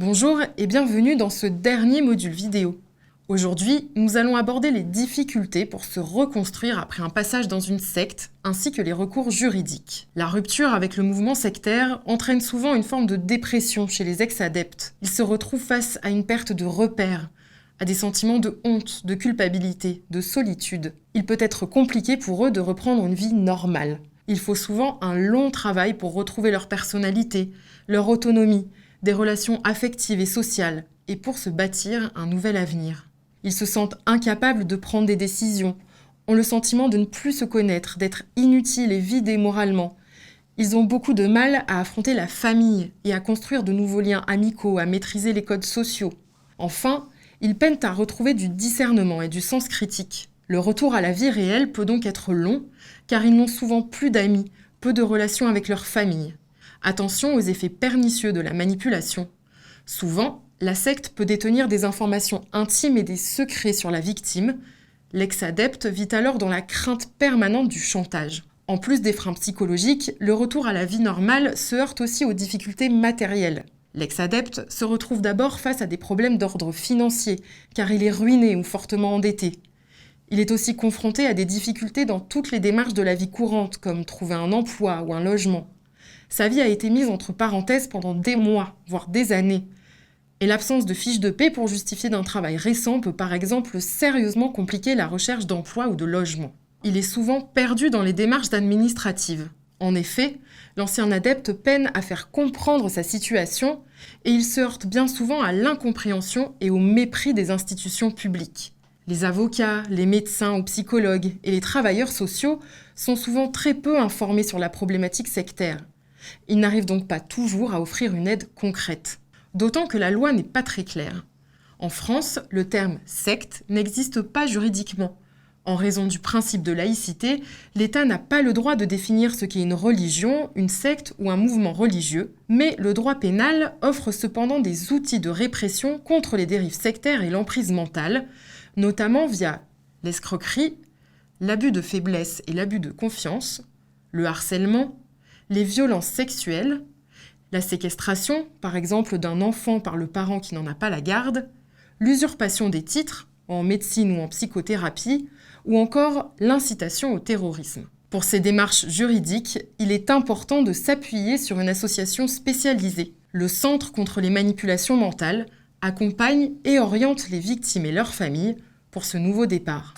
Bonjour et bienvenue dans ce dernier module vidéo. Aujourd'hui, nous allons aborder les difficultés pour se reconstruire après un passage dans une secte, ainsi que les recours juridiques. La rupture avec le mouvement sectaire entraîne souvent une forme de dépression chez les ex-adeptes. Ils se retrouvent face à une perte de repères, à des sentiments de honte, de culpabilité, de solitude. Il peut être compliqué pour eux de reprendre une vie normale. Il faut souvent un long travail pour retrouver leur personnalité, leur autonomie, des relations affectives et sociales, et pour se bâtir un nouvel avenir. Ils se sentent incapables de prendre des décisions, ont le sentiment de ne plus se connaître, d'être inutiles et vidés moralement. Ils ont beaucoup de mal à affronter la famille et à construire de nouveaux liens amicaux, à maîtriser les codes sociaux. Enfin, ils peinent à retrouver du discernement et du sens critique. Le retour à la vie réelle peut donc être long, car ils n'ont souvent plus d'amis, peu de relations avec leur famille. Attention aux effets pernicieux de la manipulation. Souvent, la secte peut détenir des informations intimes et des secrets sur la victime. L'ex-adepte vit alors dans la crainte permanente du chantage. En plus des freins psychologiques, le retour à la vie normale se heurte aussi aux difficultés matérielles. L'ex-adepte se retrouve d'abord face à des problèmes d'ordre financier, car il est ruiné ou fortement endetté. Il est aussi confronté à des difficultés dans toutes les démarches de la vie courante, comme trouver un emploi ou un logement. Sa vie a été mise entre parenthèses pendant des mois, voire des années. Et l'absence de fiche de paie pour justifier d'un travail récent peut par exemple sérieusement compliquer la recherche d'emploi ou de logement. Il est souvent perdu dans les démarches administratives. En effet, l'ancien adepte peine à faire comprendre sa situation et il se heurte bien souvent à l'incompréhension et au mépris des institutions publiques. Les avocats, les médecins ou psychologues et les travailleurs sociaux sont souvent très peu informés sur la problématique sectaire. Ils n'arrivent donc pas toujours à offrir une aide concrète. D'autant que la loi n'est pas très claire. En France, le terme « secte » n'existe pas juridiquement. En raison du principe de laïcité, l'État n'a pas le droit de définir ce qu'est une religion, une secte ou un mouvement religieux, mais le droit pénal offre cependant des outils de répression contre les dérives sectaires et l'emprise mentale, notamment via l'escroquerie, l'abus de faiblesse et l'abus de confiance, le harcèlement, les violences sexuelles, la séquestration, par exemple d'un enfant par le parent qui n'en a pas la garde, l'usurpation des titres, en médecine ou en psychothérapie, ou encore l'incitation au terrorisme. Pour ces démarches juridiques, il est important de s'appuyer sur une association spécialisée. Le Centre contre les manipulations mentales accompagne et oriente les victimes et leurs familles pour ce nouveau départ.